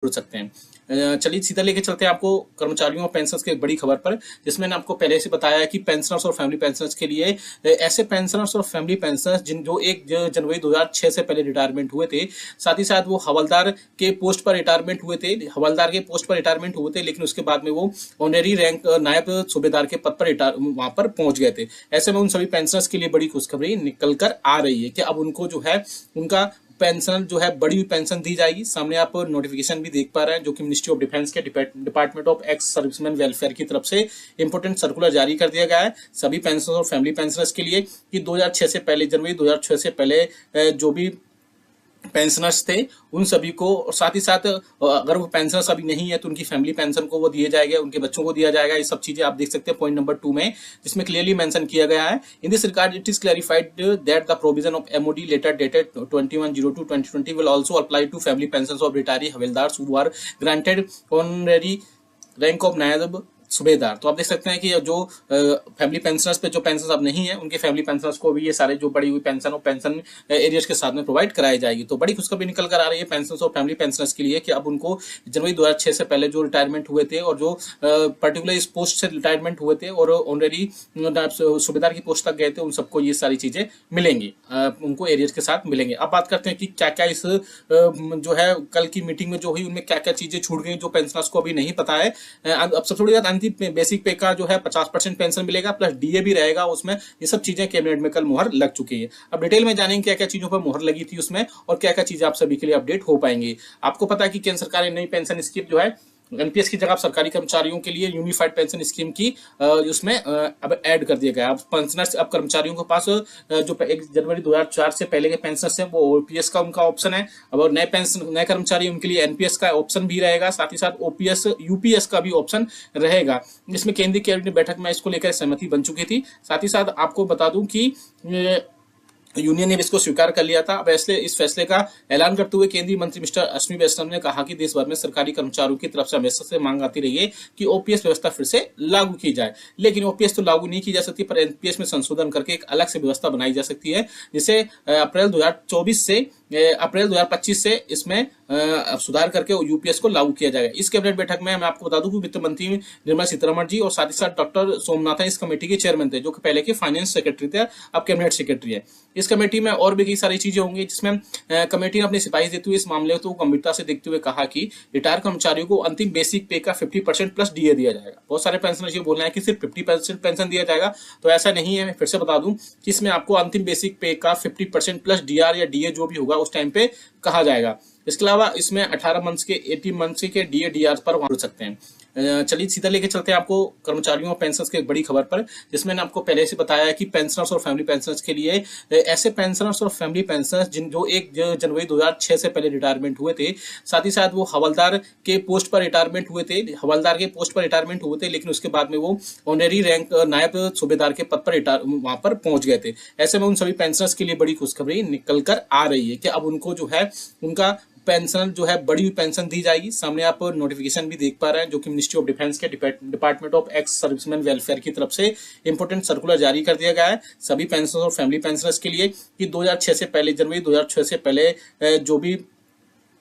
जुड़ सकते हैं। चलिए सीधा लेके चलते हैं आपको कर्मचारियों और पेंशनर्स की एक बड़ी खबर पर, जिसमें मैंने आपको पहले से बताया है कि पेंशनर्स और फैमिली पेंशनर्स के लिए ऐसे पेंशनर्स और फैमिली पेंशनर्स जिन जो 1 जनवरी 2006 से पहले रिटायरमेंट हुए थे, साथ ही साथ वो हवलदार के पोस्ट पर रिटायरमेंट हुए थे, लेकिन उसके बाद में वो ऑनरेरी रैंक नायब सूबेदार के पद पर वहां पर पहुंच गए थे। ऐसे में उन सभी पेंशनर्स के लिए बड़ी खुशखबरी निकल कर आ रही है कि अब उनको जो है उनका पेंशन जो है बड़ी हुई पेंशन दी जाएगी। सामने आप नोटिफिकेशन भी देख पा रहे हैं, जो कि मिनिस्ट्री ऑफ डिफेंस के department of ex serviceman welfare की तरफ से इंपोर्टेंट सर्कुलर जारी कर दिया गया है सभी पेंशनर्स और फैमिली पेंशनर्स के लिए कि 2006 से पहले, जनवरी 2006 से पहले जो भी पेंशनर्स थे उन सभी को, और साथ ही साथ अगर वो पेंशनर्स अभी नहीं है तो उनकी फैमिली पेंशन को वो दिए जाएगा, उनके बच्चों को दिया जाएगा। ये सब चीजें आप देख सकते हैं पॉइंट नंबर 2 में, जिसमें क्लियरली मेंशन किया गया है। In this regard it is clarified that the provision of MOD letter dated 21/02/2020 will also apply to family pensions of retiree havildar who are granted honorary rank of naib subedar. तो आप देख सकते हैं कि जो फैमिली पेंशनर्स पे जो पेंशन अब नहीं है, उनके फैमिली पेंशनर्स को भी ये सारे जो बड़ी हुई पेंशन और पेंशन एरियर्स के साथ में प्रोवाइड कराई जाएगी। तो बड़ी खुशखबरी निकल कर आ रही है पेंशनर्स और फैमिली पेंशनर्स के लिए कि अब उनको जनवरी 2006 से पहले जो रिटायरमेंट हुए थे और जो पर्टिकुलर इस पोस्ट से रिटायरमेंट हुए थे और ऑनरेरी सूबेदार की पोस्ट तक गए थे, उन सबको ये सारी चीजें मिलेंगी, उनको एरियर्स के साथ मिलेंगे। अब बात करते हैं कि क्या क्या इस जो है कल की मीटिंग में जो हुई उनमें क्या क्या चीजें छूट गई जो पेंशनर्स को अभी नहीं पता है। अब सबसे बड़ी बात, बेसिक पे का जो है 50% पेंशन मिलेगा, प्लस डीए भी रहेगा उसमें। ये सब चीजें कैबिनेट में कल मुहर लग चुकी है। अब डिटेल में जानेंगे क्या क्या चीजों पर मुहर लगी थी उसमें और क्या क्या चीजें आप सभी के लिए अपडेट हो पाएंगी। आपको पता है कि केंद्र सरकार ने नई पेंशन स्कीम जो है एनपीएस की जगह सरकारी कर्मचारियों के लिए यूनिफाइड पेंशन स्कीम की उसमें अब ऐड कर दिया गया। अब पेंशनर्स, अब कर्मचारियों के पास जो 1 जनवरी 2004 से पहले के पेंशनर्स हैं वो ओपीएस का उनका ऑप्शन है। अब नए कर्मचारी उनके लिए एनपीएस का ऑप्शन भी रहेगा, साथ ही साथ ओपीएस यूपीएस का भी ऑप्शन रहेगा। इसमें केंद्रीय कैबिनेट बैठक में इसको लेकर सहमति बन चुकी थी। साथ ही साथ आपको बता दूं कि यूनियन ने इसको स्वीकार कर लिया था। अब इस फैसले का ऐलान करते हुए केंद्रीय मंत्री मिस्टर अश्विनी वैष्णव ने कहा कि देश भर में सरकारी कर्मचारियों की तरफ से हमेशा से मांग आती रही है कि ओपीएस व्यवस्था फिर से लागू की जाए, लेकिन ओपीएस तो लागू नहीं की जा सकती, पर एनपीएस में संशोधन करके एक अलग से व्यवस्था बनाई जा सकती है, जिसे अप्रैल 2025 से इसमें सुधार करके यूपीएस को लागू किया जाएगा। इस कैबिनेट बैठक में मैं आपको बता दूं कि वित्त मंत्री निर्मला सीतारमण जी और साथ ही साथ डॉक्टर सोमनाथन इस कमेटी के चेयरमैन थे, जो कि पहले के फाइनेंस सेक्रेटरी थे, अब कैबिनेट सेक्रेटरी है। इस कमेटी में और भी कई सारी चीजें होंगी, जिसमें कमेटी ने अपनी सिफारिश देते हुए इस मामले को गंभीरता से देखते हुए कहा कि रिटायर कर्मचारियों को अंतिम बेसिक पे का 50% प्लस डीए दिया जाएगा। बहुत सारे पेंशनर्स ये बोल रहे हैं कि सिर्फ 50% पेंशन दिया जाएगा, तो ऐसा नहीं है। मैं फिर से बता दूं कि इसमें आपको अंतिम बेसिक पे का 50% प्लस डीआर या डीए जो भी होगा उस टाइम पे कहा जाएगा। इसके अलावा इसमें 18 मंथ्स के 18 मंथ्स के डीए डीआर पर जुड़ सकते हैं। चलिए सीधा लेके चलते हैं आपको कर्मचारियों और पेंशनर्स की एक बड़ी खबर पर, जिसमें मैंने आपको पहले से बताया है कि पेंशनर्स और फैमिली पेंशनर्स के लिए ऐसे पेंशनर्स और फैमिली पेंशनर्स जिन जो 1 जनवरी 2006 से पहले रिटायरमेंट हुए थे, साथ ही साथ वो हवलदार के पोस्ट पर रिटायरमेंट हुए थे, लेकिन उसके बाद में वो ऑनरेरी रैंक नायब सूबेदार के पद पर वहां पर पहुंच गए थे। ऐसे में उन सभी पेंशनर्स के लिए बड़ी खुशखबरी निकल कर आ रही है कि अब उनको जो है उनका पेंशन जो है बड़ी हुई पेंशन दी जाएगी। सामने आप नोटिफिकेशन भी देख पा रहे हैं, जो कि मिनिस्ट्री ऑफ डिफेंस के department of ex serviceman welfare की तरफ से इंपोर्टेंट सर्कुलर जारी कर दिया गया है सभी पेंशनर्स और फैमिली पेंशनर्स के लिए कि 2006 से पहले, जनवरी 2006 से पहले जो भी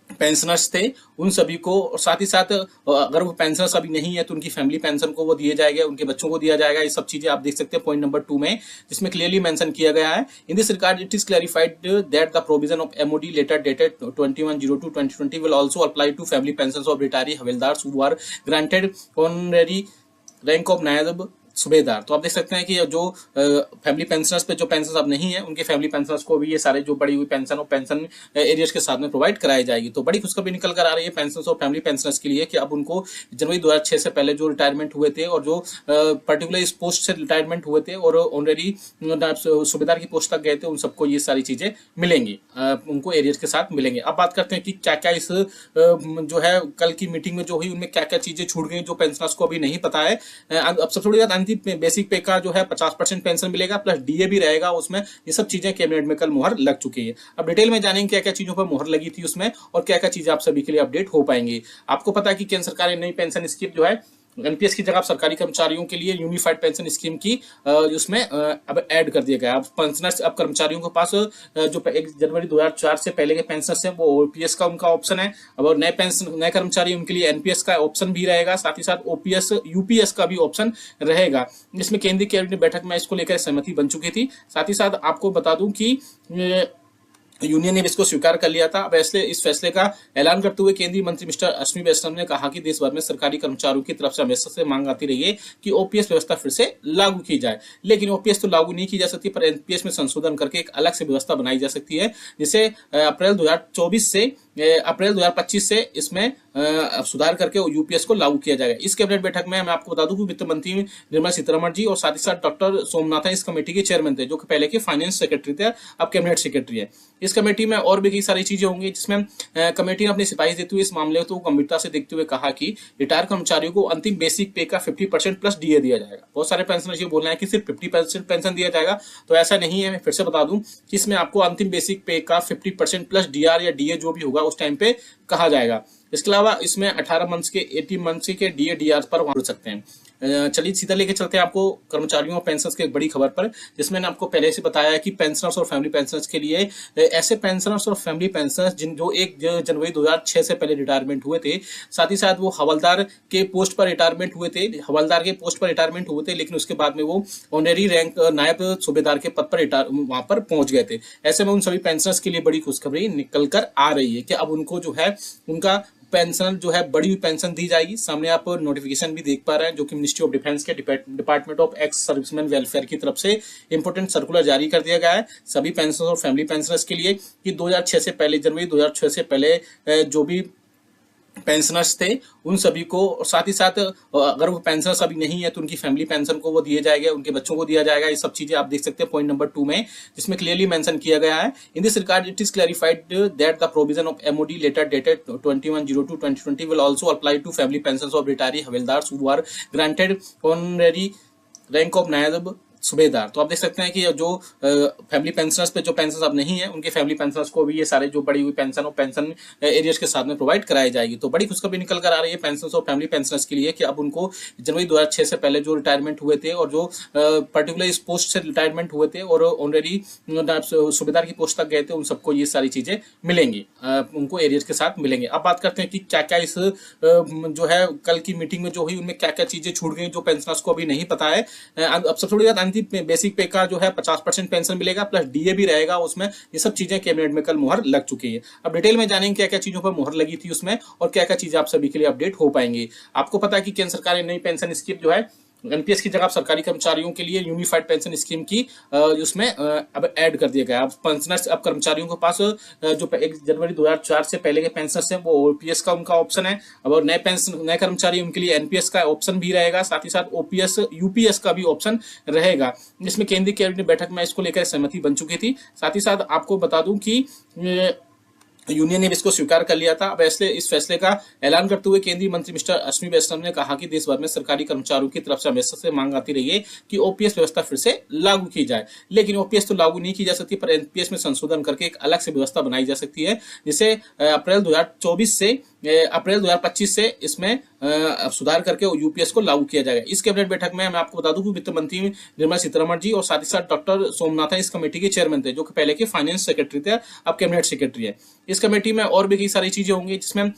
पेंशनर्स थे उन सभी को, और साथ ही साथ अगर वो पेंशनर्स अभी नहीं है तो उनकी फैमिली पेंशन को वो दिए जाएगा, उनके बच्चों को दिया जाएगा। ये सब चीजें आप देख सकते हैं पॉइंट नंबर 2 में, जिसमें क्लियरली मेंशन किया गया है। In this regard it is clarified that the provision of MOD letter dated 21/02/2020 will also apply to family pensions of retiree havildar who are granted honorary rank of naib subedar. तो आप देख सकते हैं कि जो फैमिली पेंशनर्स पे जो पेंशन अब नहीं है, उनके फैमिली पेंशनर्स को भी ये सारे जो बड़ी हुई पेंशन और पेंशन एरियर्स के साथ में प्रोवाइड कराई जाएगी। तो बड़ी खुशखबरी निकल कर आ रही है पेंशनर्स और फैमिली पेंशनर्स के लिए कि अब उनको जनवरी 2006 से पहले जो रिटायरमेंट हुए थे और जो पर्टिकुलर इस पोस्ट से रिटायरमेंट हुए थे और ऑनरेरी सूबेदार की पोस्ट तक गए थे, उन सबको ये सारी चीजें मिलेंगी, उनको एरियर्स के साथ मिलेंगे। अब बात करते हैं कि क्या क्या इस जो है कल की मीटिंग में जो हुई उनमें क्या क्या चीजें छूट गई जो पेंशनर्स को अभी नहीं पता है। अब सबसे बड़ी बात, बेसिक पे का जो है 50% पेंशन मिलेगा, प्लस डीए भी रहेगा उसमें। ये सब चीजें कैबिनेट में कल मुहर लग चुकी है। अब डिटेल में जानेंगे क्या क्या चीजों पर मुहर लगी थी उसमें और क्या क्या चीजें आप सभी के लिए अपडेट हो पाएंगी। आपको पता है कि केंद्र सरकार ने नई पेंशन स्कीम जो है एनपीएस की जगह आप सरकारी कर्मचारियों के लिए यूनिफाइड पेंशन स्कीम की उसमें अब ऐड कर दिया गया है। अब पेंशनर्स, अब कर्मचारियों के पास जो 1 जनवरी 2004 से पहले के पेंशनर्स हैं वो ओपीएस का उनका ऑप्शन है। अब और नए कर्मचारी उनके लिए एनपीएस का ऑप्शन भी रहेगा, साथ ही साथ ओपीएस यूपीएस का भी ऑप्शन रहेगा। इसमें केंद्रीय कैबिनेट बैठक में इसको लेकर सहमति बन चुकी थी। साथ ही साथ आपको बता दूं कि यूनियन ने भी इसको स्वीकार कर लिया था। अब इस फैसले का ऐलान करते हुए केंद्रीय मंत्री मिस्टर अश्विनी वैष्णव ने कहा कि देश भर में सरकारी कर्मचारियों की तरफ से हमेशा से मांग आती रही है कि ओपीएस व्यवस्था फिर से लागू की जाए, लेकिन ओपीएस तो लागू नहीं की जा सकती, पर एनपीएस में संशोधन करके एक अलग से व्यवस्था बनाई जा सकती है, जिसे अप्रैल 2024 से अप्रैल 2025 से इसमें सुधार करके यूपीएस को लागू किया जाएगा। इस कैबिनेट बैठक में मैं आपको बता दूं कि वित्त मंत्री निर्मला सीतारमण जी और साथ ही साथ डॉक्टर सोमनाथन इस कमेटी के चेयरमैन थे, जो कि पहले के फाइनेंस सेक्रेटरी थे, अब कैबिनेट सेक्रेटरी है। इस कमेटी में और भी कई सारी चीजें होंगी, जिसमें कमेटी ने अपनी सिफारिश देते हुए इस मामले को गंभीरता से देखते हुए कहा कि रिटायर कर्मचारियों को अंतिम बेसिक पे का 50% प्लस डीए दिया जाएगा। बहुत सारे पेंशनर्स ये बोल रहे हैं कि सिर्फ 50% पेंशन दिया जाएगा, तो ऐसा नहीं है। मैं फिर से बता दूं कि इसमें आपको अंतिम बेसिक पे का 50% प्लस डीआर या डीए जो भी होगा उस टाइम पे कहा जाएगा। इसके अलावा इसमें 18 मंथ्स के 18 मंथ्स के डीए डीआर पर वहां सकते हैं। चलिए सीधा लेके चलते हैं आपको कर्मचारियों और पेंशनर्स की एक बड़ी खबर पर, जिसमें मैंने आपको पहले से बताया कि पेंशनर्स और फैमिली पेंशनर्स के लिए ऐसे पेंशनर्स और फैमिली पेंशनर्स जो 1 जनवरी 2006 से पहले रिटायरमेंट हुए थे, साथ ही साथ वो हवलदार के पोस्ट पर रिटायरमेंट हुए थे, हवलदार के पोस्ट पर रिटायरमेंट हुए थे, लेकिन उसके बाद में वो ऑनरी रैंक नायब सूबेदार के पद पर वहां पर पहुंच गए थे। ऐसे में उन सभी पेंशनर्स के लिए बड़ी खुशखबरी निकल कर आ रही है कि अब उनको जो है उनका पेंशन जो है बड़ी हुई पेंशन दी जाएगी। सामने आप नोटिफिकेशन भी देख पा रहे हैं, जो कि मिनिस्ट्री ऑफ डिफेंस के department of ex serviceman welfare की तरफ से इंपोर्टेंट सर्कुलर जारी कर दिया गया है सभी पेंशनर्स और फैमिली पेंशनर्स के लिए कि 2006 से पहले, जनवरी 2006 से पहले जो भी पेंशनर्स थे उन सभी को, और साथ ही साथ अगर वो पेंशनर्स अभी नहीं है तो उनकी फैमिली पेंशन को वो दिए जाएगा, उनके बच्चों को दिया जाएगा। ये सब चीजें आप देख सकते हैं पॉइंट नंबर 2 में, जिसमें क्लियरली मेंशन किया गया है। In this regard it is clarified that the provision of MOD letter dated 21/02/2020 will also apply to family pensions of retiree havildars who are granted honorary rank of naib subedar. तो आप देख सकते हैं कि जो फैमिली पेंशनर्स पे जो पेंशन अब नहीं है, उनके फैमिली पेंशनर्स को भी ये सारे जो बड़ी हुई पेंशन और पेंशन एरियर्स के साथ में प्रोवाइड कराई जाएगी। तो बड़ी खुशखबरी निकल कर आ रही है पेंशनर्स और फैमिली पेंशनर्स के लिए कि अब उनको जनवरी 2006 से पहले जो रिटायरमेंट हुए थे और जो पर्टिकुलर इस पोस्ट से रिटायरमेंट हुए थे और ऑनरेरी सूबेदार की पोस्ट तक गए थे, उन सबको ये सारी चीजें मिलेंगी, उनको एरियर्स के साथ मिलेंगे। अब बात करते हैं कि क्या क्या इस जो है कल की मीटिंग में जो हुई उनमें क्या क्या चीजें छूट गई जो पेंशनर्स को अभी नहीं पता है। अब सबसे बड़ी बात, बेसिक पे का जो है 50% पेंशन मिलेगा प्लस डीए भी रहेगा उसमें। ये सब चीजें कैबिनेट में कल मुहर लग चुकी है। अब डिटेल में जानेंगे क्या क्या चीजों पर मुहर लगी थी उसमें और क्या क्या चीजें आप सभी के लिए अपडेट हो पाएंगी। आपको पता है कि केंद्र सरकार ने नई पेंशन स्कीम जो है एनपीएस की जगह आप सरकारी कर्मचारियों के लिए यूनिफाइड पेंशन स्कीम की उसमें अब ऐड कर दिया गया है। अब पेंशनर्स, अब कर्मचारियों के पास जो 1 जनवरी 2004 से पहले के पेंशनर्स हैं वो ओपीएस का उनका ऑप्शन है। अब और नए कर्मचारी उनके लिए एनपीएस का ऑप्शन भी रहेगा, साथ ही साथ ओपीएस यूपीएस का भी ऑप्शन रहेगा। इसमें केंद्रीय कैबिनेट बैठक में इसको लेकर सहमति बन चुकी थी। साथ ही साथ आपको बता दूं कि यूनियन ने भी इसको स्वीकार कर लिया था। अब इस फैसले का ऐलान करते हुए केंद्रीय मंत्री मिस्टर अश्विनी वैष्णव ने कहा कि देश भर में सरकारी कर्मचारियों की तरफ से हमेशा से मांग आती रही है कि ओपीएस व्यवस्था फिर से लागू की जाए, लेकिन ओपीएस तो लागू नहीं की जा सकती, पर एनपीएस में संशोधन करके एक अलग से व्यवस्था बनाई जा सकती है, जिसे अप्रैल 2024 से अप्रैल 2025 से इसमें सुधार करके यूपीएस को लागू किया जाएगा। इस कैबिनेट बैठक में मैं आपको बता दूं कि वित्त मंत्री निर्मला सीतारमण जी और साथ ही साथ डॉक्टर सोमनाथन इस कमेटी के चेयरमैन थे, जो कि पहले के फाइनेंस सेक्रेटरी थे, अब कैबिनेट सेक्रेटरी है। इस कमेटी में और भी कई सारी चीजें होंगी, जिसमें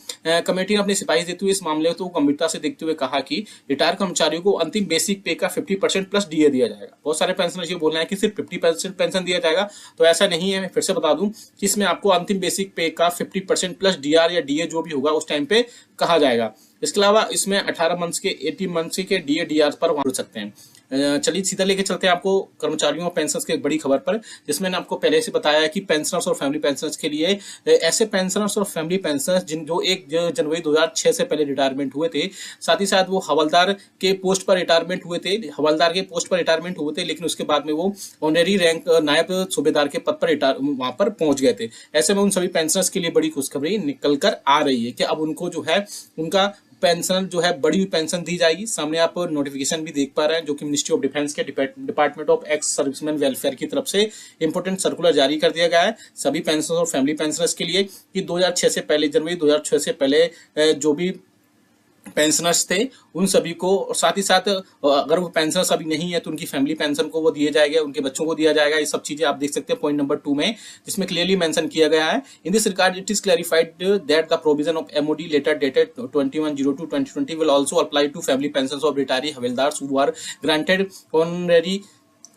कमेटी ने अपनी सिफारिश देते हुए इस मामले को गंभीरता से देखते हुए कहा कि रिटायर कर्मचारियों को अंतिम बेसिक पे का 50% प्लस डीए दिया जाएगा। बहुत सारे पेंशनर्स ये बोल रहे हैं कि सिर्फ 50% पेंशन दिया जाएगा, तो ऐसा नहीं है। मैं फिर से बता दूं कि इसमें आपको अंतिम बेसिक पे का 50% प्लस डीआर या डीए जो भी होगा उस टाइम पे कहा जाएगा। इसके अलावा इसमें 18 मंथ्स के 18 मंथ्स के डीए डीआर पर वहां सकते हैं। चलिए सीधा लेके चलते हैं आपको कर्मचारियों और पेंशनर्स की एक बड़ी खबर पर, जिसमें मैंने आपको पहले से बताया कि पेंशनर्स और फैमिली पेंशनर्स के लिए ऐसे पेंशनर्स और फैमिली पेंशनर्स जो 1 जनवरी 2006 से पहले रिटायरमेंट हुए थे, साथ ही साथ वो हवलदार के पोस्ट पर रिटायरमेंट हुए थे, हवलदार के पोस्ट पर रिटायरमेंट हुए थे, लेकिन उसके बाद में वो ऑनरी रैंक नायब सूबेदार के पद पर वहां पर पहुंच गए थे। ऐसे में उन सभी पेंशनर्स के लिए बड़ी खुशखबरी निकल कर आ रही है कि अब उनको जो है उनका पेंशन जो है बड़ी हुई पेंशन दी जाएगी। सामने आप नोटिफिकेशन भी देख पा रहे हैं, जो कि मिनिस्ट्री ऑफ डिफेंस के department of ex serviceman welfare की तरफ से इंपोर्टेंट सर्कुलर जारी कर दिया गया है सभी पेंशनर्स और फैमिली पेंशनर्स के लिए कि 2006 से पहले, जनवरी 2006 से पहले जो भी पेंशनर्स थे उन सभी को, और साथ ही साथ अगर वो पेंशनर्स अभी नहीं है तो उनकी फैमिली पेंशन को वो दिए जाएगा, उनके बच्चों को दिया जाएगा। ये सब चीजें आप देख सकते हैं पॉइंट नंबर 2 में, जिसमें क्लियरली मेंशन किया गया है। In this regard it is clarified that the provision of MOD letter dated 21/02/2020 will also apply to family pensions of retiree havildar who are granted honorary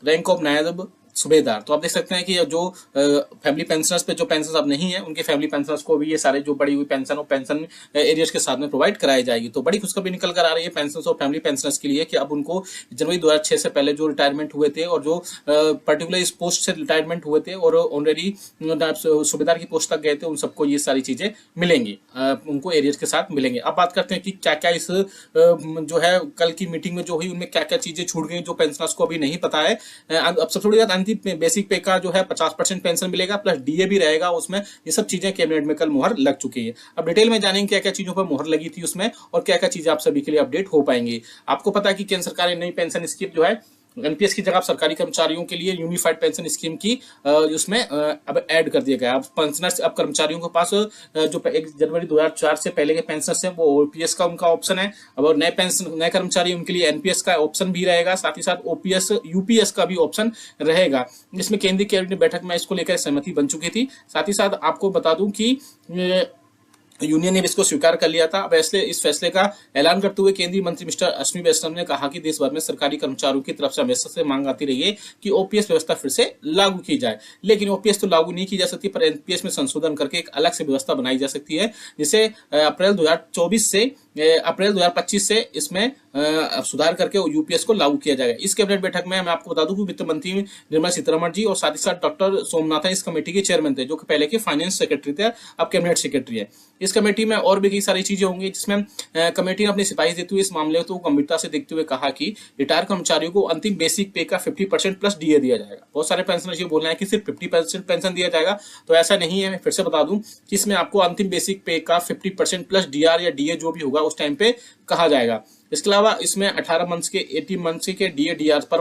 rank of naib subedar. तो आप देख सकते हैं कि जो फैमिली पेंशनर्स पे जो पेंशन अब नहीं है, उनके फैमिली पेंशनर्स को भी ये सारे जो बड़ी हुई पेंशन और पेंशन एरियर्स के साथ में प्रोवाइड कराई जाएगी। तो बड़ी खुशखबरी निकल कर आ रही है पेंशन और फैमिली पेंशनर्स के लिए कि अब उनको जनवरी 2006 से पहले जो रिटायरमेंट हुए थे और जो पर्टिकुलर इस पोस्ट से रिटायरमेंट हुए थे और ऑनरेरी सूबेदार की पोस्ट तक गए थे, उन सबको ये सारी चीजें मिलेंगी, उनको एरियर्स के साथ मिलेंगे। अब बात करते हैं कि क्या क्या इस जो है कल की मीटिंग में जो हुई उनमें क्या क्या चीजें छूट गई जो पेंशनर्स को अभी नहीं पता है। अब सबसे बड़ी बात, बेसिक पे का जो है 50% पेंशन मिलेगा, प्लस डीए भी रहेगा उसमें। ये सब चीजें कैबिनेट में कल मुहर लग चुकी है। अब डिटेल में जानेंगे क्या क्या चीजों पर मुहर लगी थी उसमें और क्या क्या चीजें आप सभी के लिए अपडेट हो पाएंगी। आपको पता है कि केंद्र सरकार ने नई पेंशन स्कीम जो है एनपीएस की जगह सरकारी कर्मचारियों के लिए यूनिफाइड पेंशन स्कीम की उसमें अब ऐड कर दिया गया। अब पेंशनर्स, अब कर्मचारियों के पास जो 1 जनवरी 2004 से पहले के पेंशनर्स हैं वो ओपीएस का उनका ऑप्शन है। अब नए पेंशन नए कर्मचारी उनके लिए एनपीएस का ऑप्शन भी रहेगा, साथ ही साथ ओपीएस यूपीएस का भी ऑप्शन रहेगा। इसमें केंद्रीय कैबिनेट बैठक में इसको लेकर सहमति बन चुकी थी। साथ ही साथ आपको बता दूं कि यूनियन ने इसको स्वीकार कर लिया था। अब इस फैसले का ऐलान करते हुए केंद्रीय मंत्री मिस्टर अश्विनी वैष्णव ने कहा कि देश भर में सरकारी कर्मचारियों की तरफ से हमेशा से मांग आती रही है कि ओपीएस व्यवस्था फिर से लागू की जाए, लेकिन ओपीएस तो लागू नहीं की जा सकती, पर एनपीएस में संशोधन करके एक अलग से व्यवस्था बनाई जा सकती है, जिसे अप्रैल 2025 से इसमें सुधार करके यूपीएस को लागू किया जाएगा। इस कैबिनेट बैठक में मैं आपको बता दूं कि वित्त मंत्री निर्मला सीतारमण जी और साथ ही साथ डॉक्टर सोमनाथन इस कमेटी के चेयरमैन थे, जो कि पहले के फाइनेंस सेक्रेटरी थे, अब कैबिनेट सेक्रेटरी है। इस कमेटी में और भी कई सारी चीजें होंगी, जिसमें कमेटी ने अपनी सिफारिश देते हुए इस मामले को गंभीरता से देखते हुए कहा कि रिटायर कर्मचारियों को अंतिम बेसिक पे का 50% प्लस डीए दिया जाएगा। बहुत सारे पेंशनर्स ये बोल रहे हैं कि सिर्फ 50% पेंशन दिया जाएगा, तो ऐसा नहीं है। मैं फिर से बता दूं कि इसमें आपको अंतिम बेसिक पे का 50% प्लस डीआर या डीए जो भी होगा उस टाइम पे कहा जाएगा। इसके अलावा इसमें 18 मंथ्स के 18 मंथ्स के डीए डीआर पर